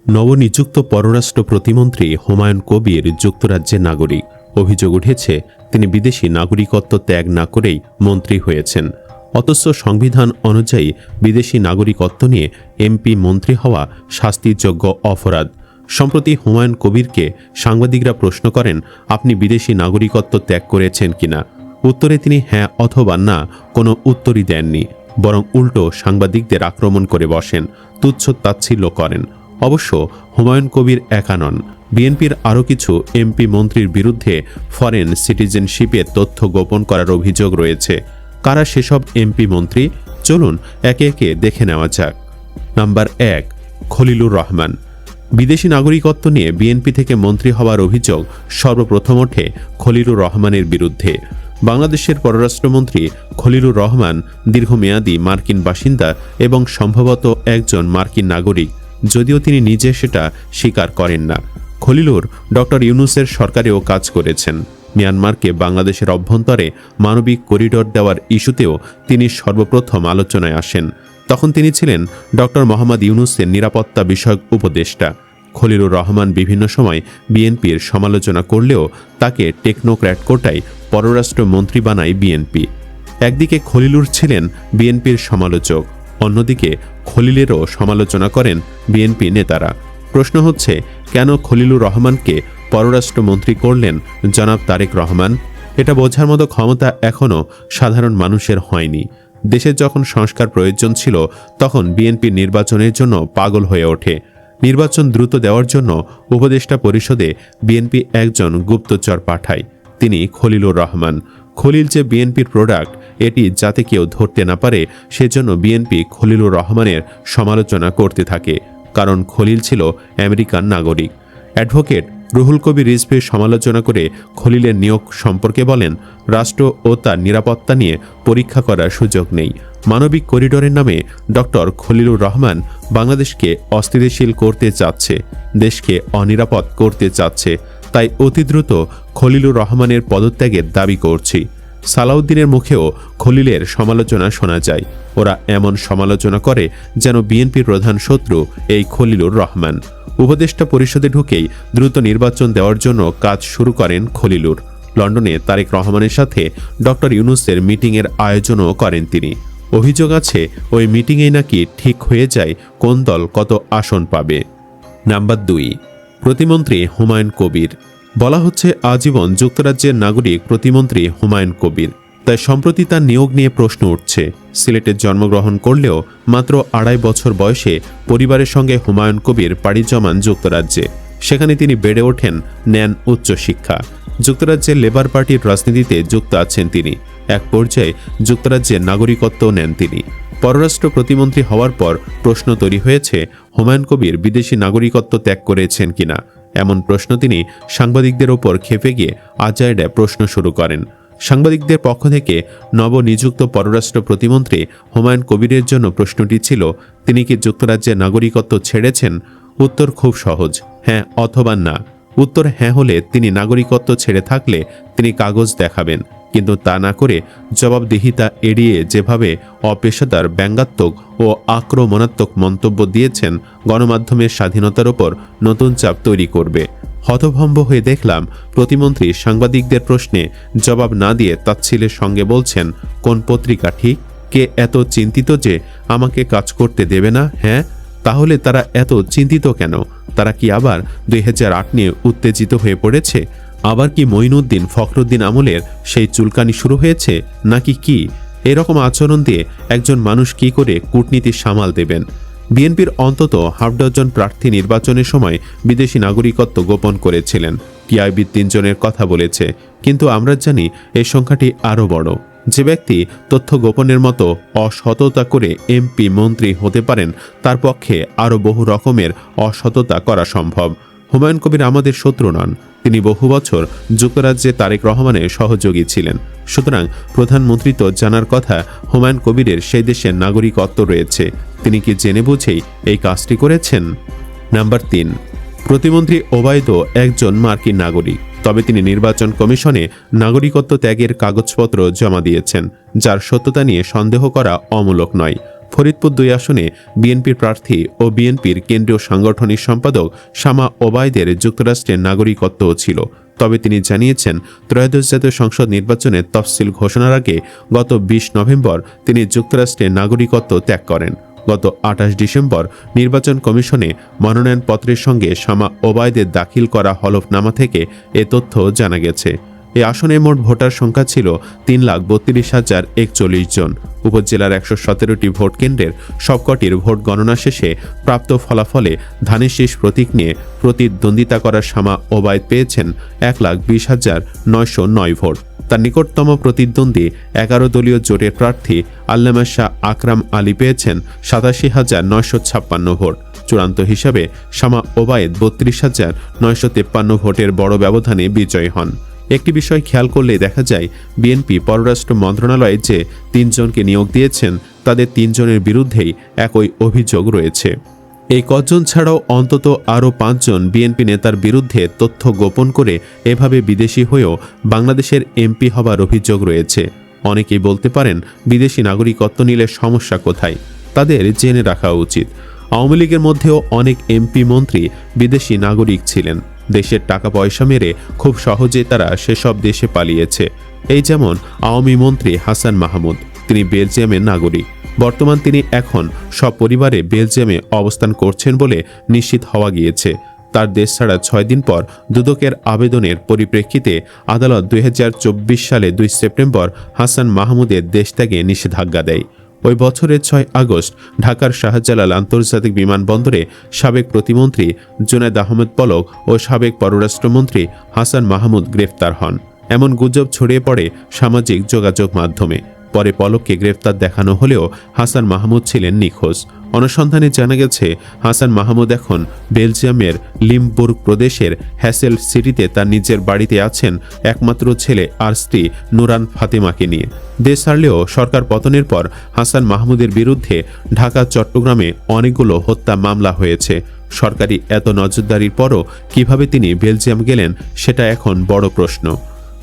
নবনিযুক্ত পররাষ্ট্র প্রতিমন্ত্রী হুমায়ুন কবির যুক্তরাজ্যের নাগরিক। অভিযোগ উঠেছে তিনি বিদেশি নাগরিকত্ব ত্যাগ না করেই মন্ত্রী হয়েছেন। অথচ সংবিধান অনুযায়ী বিদেশি নাগরিকত্ব নিয়ে এমপি মন্ত্রী হওয়া শাস্তিযোগ্য অপরাধ। সম্প্রতি হুমায়ুন কবিরকে সাংবাদিকরা প্রশ্ন করেন, আপনি বিদেশি নাগরিকত্ব ত্যাগ করেছেন কিনা? উত্তরে তিনি হ্যাঁ অথবা না কোনো উত্তরই দেননি, বরং উল্টো সাংবাদিকদের আক্রমণ করে বসেন, তুচ্ছ তাচ্ছিল্য করেন। অবশ্য হুমায়ুন কবির একা নন। বিএনপির আরও কিছু এমপি মন্ত্রীর বিরুদ্ধে ফরেন সিটিজেনশিপের তথ্য গোপন করার অভিযোগ রয়েছে। কারা সেসব এমপি মন্ত্রী? চলুন একে একে দেখে নেওয়া যাক। নাম্বার 1, খলিলুর রহমান। বিদেশি নাগরিকত্ব নিয়ে বিএনপি থেকে মন্ত্রী হওয়ার অভিযোগ সর্বপ্রথম ওঠে খলিলুর রহমানের বিরুদ্ধে। বাংলাদেশের পররাষ্ট্রমন্ত্রী খলিলুর রহমান দীর্ঘমেয়াদী মার্কিন বাসিন্দা এবং সম্ভবত একজন মার্কিন নাগরিক, যদিও তিনি নিজে সেটা স্বীকার করেন না। খলিলুর ডক্টর ইউনূসের সরকারেও কাজ করেছেন। মিয়ানমারকে বাংলাদেশের অভ্যন্তরে মানবিক করিডোর দেওয়ার ইস্যুতেও তিনি সর্বপ্রথম আলোচনায় আসেন। তখন তিনি ছিলেন ডক্টর মোহাম্মদ ইউনূসের নিরাপত্তা বিষয়ক উপদেষ্টা। খলিলুর রহমান বিভিন্ন সময় বিএনপির সমালোচনা করলেও তাকে টেকনোক্র্যাট কোটায় পররাষ্ট্র মন্ত্রী বানায় বিএনপি। একদিকে খলিলুর ছিলেন বিএনপির সমালোচক, অন্যদিকে খলিলেরও সমালোচনা করেন বিএনপি নেতারা। প্রশ্ন হচ্ছে, কেন খলিলুর রহমানকে পররাষ্ট্রমন্ত্রী করলেন জনাব তারেক রহমান? এটা বোঝার মতো ক্ষমতা এখনও সাধারণ মানুষের হয়নি। দেশের যখন সংস্কার প্রয়োজন ছিল তখন বিএনপি নির্বাচনের জন্য পাগল হয়ে ওঠে। নির্বাচন দ্রুত দেওয়ার জন্য উপদেষ্টা পরিষদে বিএনপি একজন গুপ্তচর পাঠায়, তিনি খলিলুর রহমান। খলিল যে বিএনপির প্রোডাক্ট এটি যাতে কেউ ধরতে না পারে সেজন্য বিএনপি খলিলুর রহমানের সমালোচনা করতে থাকে, কারণ খলিল ছিল আমেরিকান নাগরিক। অ্যাডভোকেট রুহুল কবির রিজভীর সমালোচনা করে খলিলের নিয়োগ সম্পর্কে বলেন, রাষ্ট্র ও তার নিরাপত্তা নিয়ে পরীক্ষা করার সুযোগ নেই। মানবিক করিডোরের নামে ডক্টর খলিলুর রহমান বাংলাদেশকে অস্থিতিশীল করতে চাচ্ছে, দেশকে অনিরাপদ করতে চাচ্ছে। তাই অতি দ্রুত খলিলুর রহমানের পদত্যাগের দাবি করছি। সালাউদ্দিনের মুখেও খলিলের সমালোচনা শোনা যায়। ওরা এমন সমালোচনা করে যেন বিএনপির প্রধান শত্রু এই খলিলুর রহমান। উপদেষ্টা পরিষদে ঢুকেই দ্রুত নির্বাচন দেওয়ার জন্য কাজ শুরু করেন খলিলুর। লন্ডনে তারেক রহমানের সাথে ডক্টর ইউনূসের মিটিংয়ের আয়োজনও করেন তিনি। অভিযোগ আছে ওই মিটিংয়েই নাকি ঠিক হয়ে যায় কোন দল কত আসন পাবে। নাম্বার 2, প্রতিমন্ত্রী হুমায়ুন কবির। বলা হচ্ছে আজীবন যুক্তরাজ্যের নাগরিক প্রতিমন্ত্রী হুমায়ুন কবির। তাই সম্প্রতি তার নিয়োগ নিয়ে প্রশ্ন উঠছে। সিলেটে জন্মগ্রহণ করলেও মাত্র 2.5 বছর বয়সে পরিবারের সঙ্গে হুমায়ুন কবির পাড়ি জমান যুক্তরাজ্যে। সেখানে তিনি বেড়ে ওঠেন, নেন উচ্চশিক্ষা। যুক্তরাজ্যের লেবার পার্টির রাজনীতিতে যুক্ত আছেন তিনি। এক পর্যায়ে যুক্তরাজ্যের নাগরিকত্ব নেন তিনি। পররাষ্ট্র প্রতিমন্ত্রী হওয়ার পর প্রশ্ন তৈরি হয়েছে, হুমায়ুন কবির বিদেশি নাগরিকত্ব ত্যাগ করেছেন কিনা। এমন প্রশ্ন তিনি সাংবাদিকদের ওপর খেপে গিয়ে আজাইরে প্রশ্ন শুরু করেন। সাংবাদিকদের পক্ষ থেকে নবনিযুক্ত পররাষ্ট্র প্রতিমন্ত্রী হুমায়ুন কবিরের জন্য প্রশ্নটি ছিল, তিনি কি যুক্তরাজ্যের নাগরিকত্ব ছেড়েছেন? উত্তর খুব সহজ, হ্যাঁ অথবা না। উত্তর হ্যাঁ হলে তিনি নাগরিকত্ব ছেড়ে থাকলে তিনি কাগজ দেখাবেন, কিন্তু তা না করে জবাবদিহিতা এড়িয়ে যেভাবে অপেশাদার, ব্যঙ্গাত্মক ও আক্রমণাত্মক মন্তব্য দিয়েছেন, গণমাধ্যমের স্বাধীনতার ওপর নতুন চাপ তৈরি করবে। হতভম্ব হয়ে দেখলাম প্রতিমন্ত্রী সাংবাদিকদের প্রশ্নে জবাব না দিয়ে তাচ্ছিলের সঙ্গে বলছেন, কোন পত্রিকা ঠিক? কে এত চিন্তিত যে আমাকে কাজ করতে দেবে না? হ্যাঁ, তাহলে তারা এত চিন্তিত কেন? তারা কি আবার 2008 নিয়ে উত্তেজিত হয়ে পড়েছে? আবার কি মঈনুদ্দিন ফখরুদ্দিন আমলের সেই চুলকানি শুরু হয়েছে নাকি কি? এরকম আচরণ দিয়ে একজন মানুষ কি করে কূটনীতি সামাল দেবেন? বিএনপির অন্তত 1/2 ডজন প্রার্থী নির্বাচনের সময় বিদেশি নাগরিকত্ব গোপন করেছিলেন। টিআইবির 3 জনের কথা বলেছে, কিন্তু আমরা জানি এই সংখ্যাটি আরও বড়। যে ব্যক্তি তথ্য গোপনের মতো অসততা করে এমপি মন্ত্রী হতে পারেন, তার পক্ষে আরও বহু রকমের অসততা করা সম্ভব। হুমায়ুন কবির আমাদের শত্রু নন, তিনি বহু বছর যুক্তরাজ্যে তারেক রহমানের সহযোগী ছিলেন। সুতরাং প্রধানমন্ত্রী তো জানার কথা হুমায়ুন কবিরের সেই দেশের নাগরিকত্ব রয়েছে। তিনি কি জেনে বুঝেই এই কাজটি করেছেন? নাম্বার 3, প্রতিমন্ত্রী ওবায়দও একজন মার্কিন নাগরিক, তবে তিনি নির্বাচন কমিশনে নাগরিকত্ব ত্যাগের কাগজপত্র জমা দিয়েছেন, যার সত্যতা নিয়ে সন্দেহ করা অমূলক নয়। ফরিদপুর 2 আসনে বিএনপির প্রার্থী ও বিএনপির কেন্দ্রীয় সাংগঠনিক সম্পাদক শামা ওবায়দের যুক্তরাষ্ট্রের নাগরিকত্বও ছিল। তবে তিনি জানিয়েছেন, ত্রয়োদশ জাতীয় সংসদ নির্বাচনের তফসিল ঘোষণার আগে গত 20 নভেম্বর তিনি যুক্তরাষ্ট্রের নাগরিকত্ব ত্যাগ করেন। গত 28 ডিসেম্বর নির্বাচন কমিশনে মনোনয়নপত্রের সঙ্গে শামা ওবায়দের দাখিল করা হলফনামা থেকে এ তথ্য জানা গেছে। এই আসনে মোট ভোটার সংখ্যা ছিল 3,32,041 জন। উপজেলার 117টি ভোট কেন্দ্রের সবকটির ভোট গণনা শেষে প্রাপ্ত ফলাফলে ধানের শীষ প্রতীক নিয়ে প্রতিদ্বন্দ্বিতা করার শামা ওবায়দ পেয়েছেন 1,20,909 ভোট। তার নিকটতম প্রতিদ্বন্দ্বী 11 দলীয় জোটের প্রার্থী আল্লামা শাহ আকরাম আলী পেয়েছেন 87,956 ভোট। চূড়ান্ত হিসাবে শামা ওবায়দ 32,953 ভোটের বড় ব্যবধানে বিজয়ী হন। একটি বিষয় খেয়াল করলে দেখা যায়, বিএনপি পররাষ্ট্র মন্ত্রণালয়ে যে 3 জনকে নিয়োগ দিয়েছেন তাদের 3 জনের বিরুদ্ধেই একই অভিযোগ রয়েছে। এই কজন ছাড়াও অন্তত আরও 5 জন বিএনপি নেতার বিরুদ্ধে তথ্য গোপন করে এভাবে বিদেশি হয়েও বাংলাদেশের এমপি হবার অভিযোগ রয়েছে। অনেকেই বলতে পারেন, বিদেশি নাগরিকত্ব নিলে সমস্যা কোথায়? তাদের জেনে রাখা উচিত, আওয়ামী লীগের মধ্যেও অনেক এমপি মন্ত্রী বিদেশি নাগরিক ছিলেন। দেশের টাকা পয়সা মেরে খুব সহজে তারা সেসব দেশে পালিয়েছে। এই যেমন আওয়ামী মন্ত্রী হাসান মাহমুদ, তিনি বেলজিয়ামের নাগরিক। বর্তমান তিনি এখন সপরিবারে বেলজিয়ামে অবস্থান করছেন বলে নিশ্চিত হওয়া গিয়েছে। তার দেশ ছাড়া 6 দিন পর দুদকের আবেদনের পরিপ্রেক্ষিতে আদালত 2024 সালে 2 সেপ্টেম্বর হাসান মাহমুদের দেশ ত্যাগে নিষেধাজ্ঞা দেয়। ওই বছরের 6 আগস্ট ঢাকার শাহজালাল আন্তর্জাতিক বিমানবন্দরে সাবেক প্রতিমন্ত্রী জুনায়েদ আহমেদ পলক ও সাবেক পররাষ্ট্রমন্ত্রী হাসান মাহমুদ গ্রেফতার হন। এমন গুজব ছড়িয়ে পড়ে সামাজিক যোগাযোগ মাধ্যমে। পরে পলককে গ্রেফতার দেখানো হলেও হাসান মাহমুদ ছিলেন নিখোঁজ। অনুসন্ধানে জানা গেছে, হাসান মাহমুদ এখন বেলজিয়ামের লিমবুর্গ প্রদেশের হ্যাসেল সিটিতে তার নিজের বাড়িতে আছেন একমাত্র ছেলে আর স্ত্রী নুরান ফাতেমাকে নিয়ে। দেশ ছাড়লেও সরকার পতনের পর হাসান মাহমুদের বিরুদ্ধে ঢাকা চট্টগ্রামে অনেকগুলো হত্যা মামলা হয়েছে। সরকারি এত নজরদারির পরও কিভাবে তিনি বেলজিয়াম গেলেন সেটা এখন বড় প্রশ্ন।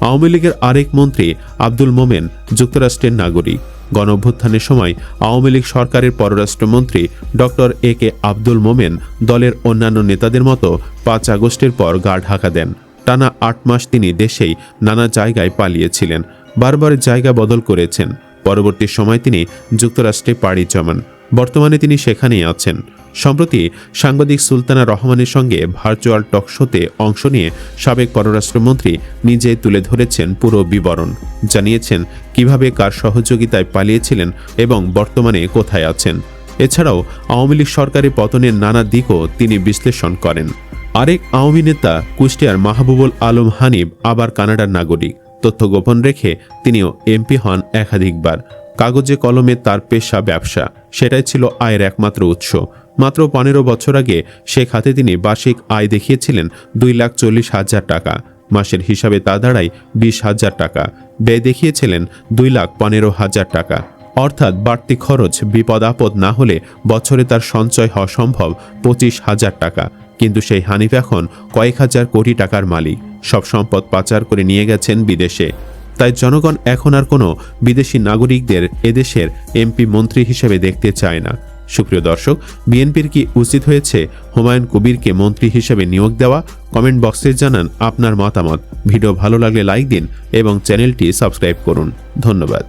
আওয়ামী লীগের আরেক মন্ত্রী আব্দুল মোমেন যুক্তরাষ্ট্রের নাগরিক। গণঅভ্যুত্থানের সময় আওয়ামী লীগ সরকারের পররাষ্ট্রমন্ত্রী ডক্টর এ.কে আব্দুল মোমেন দলের অন্যান্য নেতাদের মতো 5 আগস্টের পর গা ঢাকা দেন। টানা 8 মাস তিনি দেশেই নানা জায়গায় পালিয়েছিলেন, বারবার জায়গা বদল করেছেন। পরবর্তী সময় তিনি যুক্তরাষ্ট্রে পাড়ি জমান। বর্তমানে তিনি সেখানেই আছেন। সম্প্রতি সাংবাদিক সুলতানা রহমানের সঙ্গে ভার্চুয়াল টক শোতে অংশ নিয়ে সাবেক পররাষ্ট্রমন্ত্রী নিজেই তুলে ধরেছেন পুরো বিবরণ। জানিয়েছেন কিভাবে কার সহযোগিতায় পালিয়েছিলেন এবং বর্তমানে কোথায় আছেন। এছাড়াও আওয়ামী লীগ সরকারের পতনের নানা দিকও তিনি বিশ্লেষণ করেন। আরেক আওয়ামী নেতা কুষ্টিয়ার মাহবুবুল আলম হানিফ আবার কানাডার নাগরিক। তথ্য গোপন রেখে তিনিও এমপি হন একাধিকবার। কাগজে কলমে তার পেশা ব্যবসা, সেটাই ছিল আয়ের একমাত্র উৎস। মাত্র 15 বছর আগে সে খাতে তিনি বার্ষিক আয় দেখিয়েছিলেন 2,40,000 টাকা। মাসের হিসাবে তা দাঁড়ায় 20,000 টাকা। ব্যয় দেখিয়েছিলেন 2,15,000 টাকা। অর্থাৎ বাড়তি খরচ বিপদ আপদ না হলে বছরে তার সঞ্চয় হওয়া সম্ভব 25,000 টাকা। কিন্তু সেই হানিফ এখন কয়েক হাজার কোটি টাকার মালিক। সব সম্পদ পাচার করে নিয়ে গেছেন বিদেশে। তাই জনগণ এখন আর কোনো বিদেশি নাগরিকদের এদেশের এমপি মন্ত্রী হিসেবে দেখতে চায় না। সুপ্রিয় দর্শক, বিএনপির কি উচিত হয়েছে হুমায়ুন কবিরকে মন্ত্রী হিসেবে নিয়োগ দেওয়া? কমেন্ট বক্সে জানান আপনার মতামত। ভিডিও ভালো লাগলে লাইক দিন এবং চ্যানেলটি সাবস্ক্রাইব করুন। ধন্যবাদ।